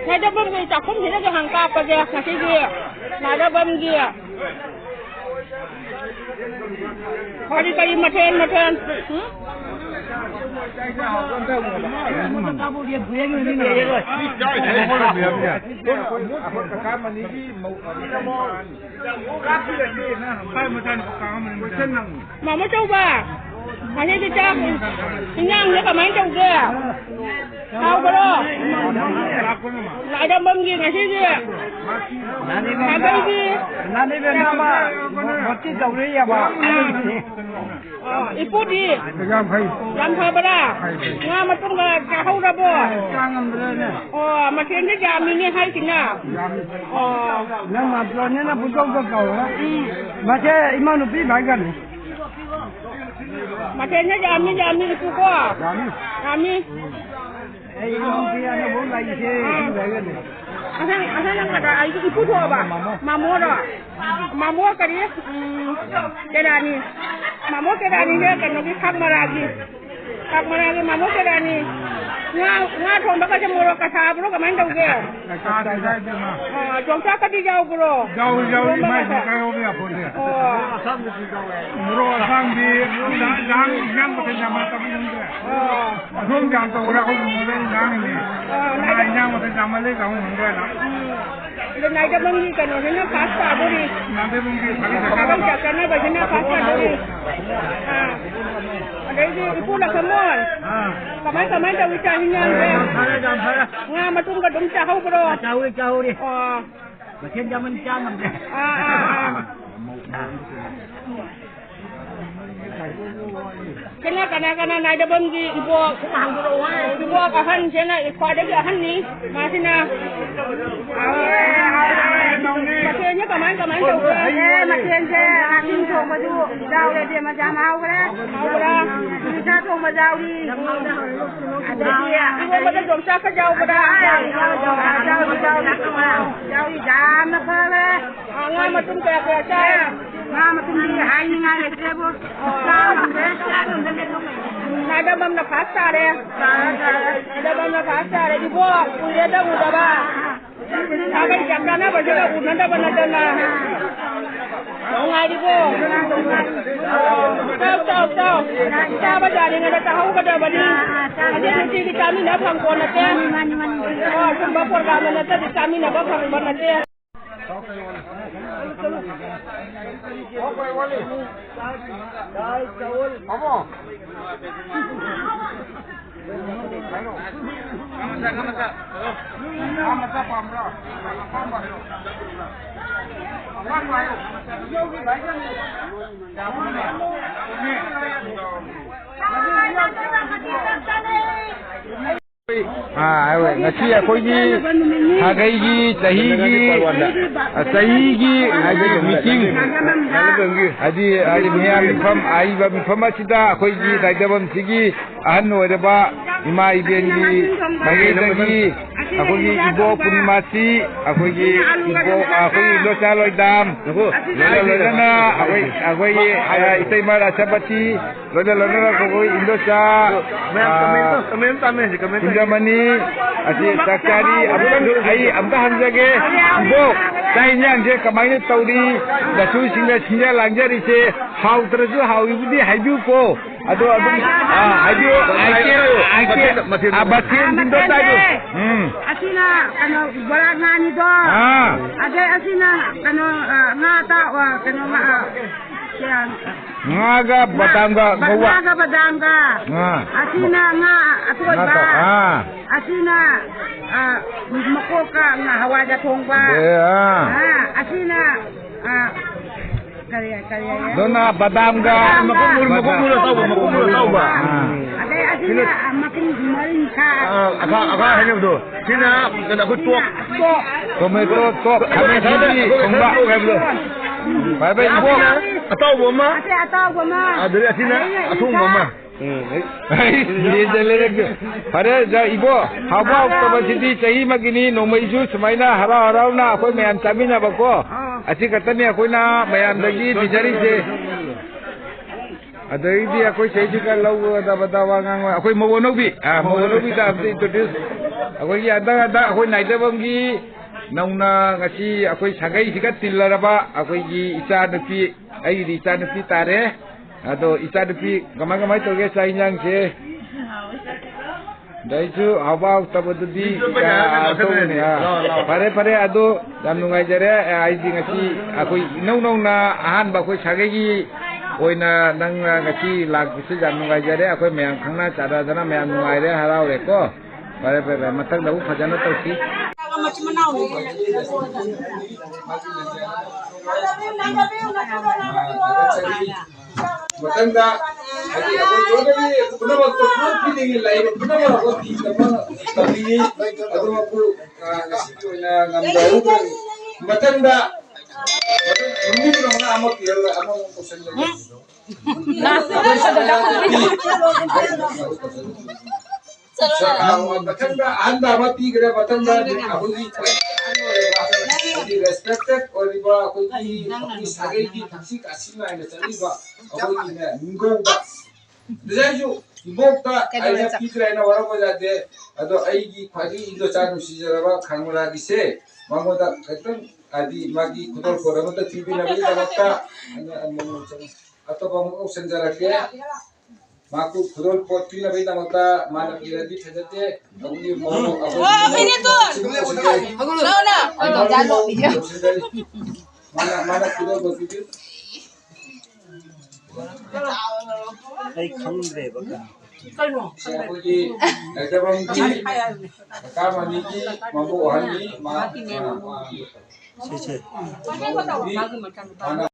Ngay đó bơm gì chọc không thì nó cái hàng cạp kìa, là cái gì? Ngay đó bơm gì? Thôi đi cây mà trên. Mà mới coba. Hanya kita kenyang dia main jauh dia. Tahu belum? Nak ada banggi ngasih dia. Apa ini? Nanti nama mesti jauh dia apa? Ibu di. Jam berapa? Ngah macam kau dah buat. Oh, macam ni jam ini hai kena. Oh, nama pelonnya nak bukan kau lah. Macam imam nubi bagian. Macamnya jami itu kok. Jami. Imam dia nak buat lagi bagian. Asal yang ada itu ibu tu apa? Mamu kali. Kedani. Mamu kedani dia kan lagi kamera lagi mamu kedani. Ngah thong bakal cemuru kasar bro kemain jauh ke? Jom cakap di jauh bro. Jauh mai kau ni apa ni? Muro asam di yang betul nama tapi yang tu. Asam jam tu orang aku mula yang ni. Yang betul nama le kau mula lah. Itu naik dah banggi kan, orangnya pasta beri. Nanti mungkin Kalau cakap nak bagiannya pasta beri. Ada ibu nak kemol. Kemain dah bicara ni yang ngah macam kat dong cahau bro. Jauh ni. Macam zaman jangan. Kena kadang-kadang naik dah banggi ibu kahan kena ikut ada kahan ni masih nak. Macamnya kemain jauh ke? Macam je, hakim tu maju jauh dia macam mau ke? Kita tu jauh ni. Ada dia. Ibu macam jom cakap jauh ke dah? Jauh jam apa le? Ngah macam kayak saya. Ngah macam ni hari ni ngah lekar bu. Ada bam nak pasar deh. Ada bam nak pasar deh. Ibu kuliah dah udah bah. Sampai jam mana berjalan udah dah benar benar. Ngai ibu. Tahu. Kita berjalan dengan tahu pada bani. Ada nanti di kami nak pangkon nanti. Oh, sebab program nanti di kami nak pangkon nanti. ngasi akhoi hagai gi sahi gi hagai meeting adi miyam fam ai ba fam asida akhoi gi daidabam sigi ahan oiraba ima iben gi magi dagi akhoi gi ibo punmasi akhoi gi ibo akhoi lo chaloi dam lolana akhoi isai mara sabati lolana akhoi indosa Mani ati takari amta hanjage bo tainya anje kamaine tauri dasu singa singa langjari se hau terju hau ibudi haibu ko ado haibu abatin dindo tadu asina kano barana ni do ada asina kano ngata wa kano ngaga batangga gowa asina nga atoy ba asina makoka nga hawaja tongba asina karya dona badamga makumul tahu ba ada asina makin maringka aka hanya betul sina kena kutuk tomato tok kami tadi tongba bye ibu atau goma ada di sini atau goma ini jalan pada ibu hawa oktober sini cahi magini nomor isu semaina harau na aku mayam kami na bako asyik katanya aku na mayam lagi dicari je ꯑꯗꯩꯗꯤ ꯑꯩꯈꯣꯏ ꯁꯩꯁꯤꯒ ꯂꯧꯒꯗꯕꯗ ꯋꯥ ꯉꯥꯡꯕ ꯑꯩꯈꯣꯏ ꯃꯧꯅꯧꯕꯤ ꯃꯧꯅꯧꯕꯤꯗ ꯑꯝꯇ ꯏꯟꯇ꯭ꯔꯣꯗ꯭ꯌꯨꯁ ꯑꯩꯈꯣꯏꯒꯤ ꯍꯟꯗꯛ ꯑꯩꯈꯣꯏ ꯅꯥꯏꯗꯕꯝꯒꯤ ꯅꯧꯅ ꯉꯁꯤ ꯑꯩꯈꯣꯏ ꯁꯥꯒꯩꯁꯤꯒ ꯇꯤꯜꯂꯔꯕ ꯑꯩꯈꯣꯏꯒꯤ ꯏꯆꯥꯅꯨꯄꯤ ꯑꯩꯒꯤꯗꯤ ꯏꯆꯥꯅꯨꯄꯤ ꯇꯥꯔꯦ ꯑꯗꯣ ꯏꯆꯥꯅꯨꯄꯤ ꯀꯃꯥꯏ ꯇꯧꯒꯦ ꯆꯥꯛ ꯏꯟꯖꯥꯡꯁꯦ ꯗꯩꯁꯨ ꯍꯥꯎꯕ ꯍꯥꯎꯇꯕꯗꯨꯗꯤ ꯇꯧꯕꯅꯤ ꯐꯔꯦ ꯑꯗꯣ ꯌꯥꯝ ꯅꯨꯡꯉꯥꯏꯖꯔꯦ ꯑꯩꯗꯤ ꯉꯁꯤ ꯑꯩꯈꯣꯏ ꯏꯅꯧ ꯅꯧꯅ ꯑꯍꯥꯟꯕ ꯑꯩꯈꯣꯏ ꯁꯥꯒꯩꯒꯤ ꯑꯣꯏꯅ ꯅꯪꯅ ꯉꯁꯤ ꯂꯥꯛꯄꯁꯤ ꯌꯥꯝ ꯅꯨꯡꯉꯥꯏꯖꯔꯦ ꯑꯩꯈꯣꯏ ꯃꯌꯥꯝ ꯈꯪꯅ ꯆꯥꯟꯅꯗꯅ ꯃꯌꯥꯝ ꯅꯨꯡꯉꯥꯏꯔꯦ ꯍꯔꯥꯎꯔꯦꯀꯣ ꯐꯔꯦ ꯃꯊꯪꯗꯕꯨ ꯐꯖꯅ ꯇꯧꯁꯤ ꯃꯊꯪꯗ ꯍꯥꯏꯗꯤ ꯑꯩꯈꯣꯏ ꯂꯣꯏꯅꯕꯤ ꯄꯨꯝꯅꯃꯛꯇ ꯄꯨꯂꯞ ꯄꯤꯅꯤꯡꯉꯤ ꯂꯩꯕ ꯄꯨꯝꯅꯃꯛ ꯑꯩꯈꯣꯏ ꯇꯝꯅꯤꯡꯉꯤ ꯑꯗꯨꯃꯛꯄꯨ ꯉꯁꯤꯒꯤ ꯑꯣꯏꯅ ꯉꯝꯖꯍꯧꯗ꯭ꯔꯅꯤ ꯃꯊꯪꯗ ꯅꯨꯃꯤꯠꯅ ꯑꯃ ꯄꯤꯔꯒ ꯑꯃꯃꯨꯛ ꯇꯧꯁꯟꯖꯒꯦ ꯃꯊꯪꯗ ꯑꯍꯟꯗ ꯑꯃ ꯄꯤꯈ꯭ꯔꯦ ꯃꯊꯪꯗ ꯑꯩꯈꯣꯏꯒꯤ ꯔꯦꯁꯄꯦꯛꯇꯦꯠ ꯑꯣꯏꯔꯤꯕ ꯑꯩꯈꯣꯏꯒꯤ ꯁꯥꯒꯩꯒꯤ ꯊꯛꯁꯤ ꯈꯥꯁꯤ ꯅꯥꯏꯅ ꯆꯠꯂꯤꯕ ꯑꯩꯈꯣꯏꯒꯤꯅꯦ ꯅꯤꯡꯊꯧꯗ ꯉꯁꯥꯏꯁꯨ ꯏꯕꯣꯛꯇ ꯑꯩꯅ ꯄꯤꯈ꯭ꯔꯦ ꯍꯥꯏꯅ ꯋꯥꯔꯧꯕ ꯌꯥꯗꯦ ꯑꯗꯣ ꯑꯩꯒꯤ ꯈ꯭ꯋꯥꯏꯗꯒꯤ ꯏꯟꯗꯣꯆꯥ ꯅꯨꯡꯁꯤꯖꯔꯕ ꯈꯥꯡꯃꯔꯥꯒꯤꯁꯦ ꯃꯉꯣꯟꯗ ꯈꯤꯇꯪ ꯍꯥꯏꯗꯤ ꯃꯥꯒꯤ ꯈꯨꯗꯣꯜꯄꯣꯠ ꯑꯃꯇ ꯄꯤꯕꯤꯅꯕꯒꯤꯗꯃꯛꯇ ꯑꯩꯅ ꯑꯇꯣꯞꯄ ꯑꯃꯨꯛ ꯀꯧꯁꯟꯖꯔꯛꯀꯦ माकु खुदोल पोट पिनबई दमता माना पिरदि फजते अबुनि मोरो अबुनि माना खुदोल पोट पिन ai khangre baka अबुनि एतबंगी कामनी की मबो हनी मा che che माना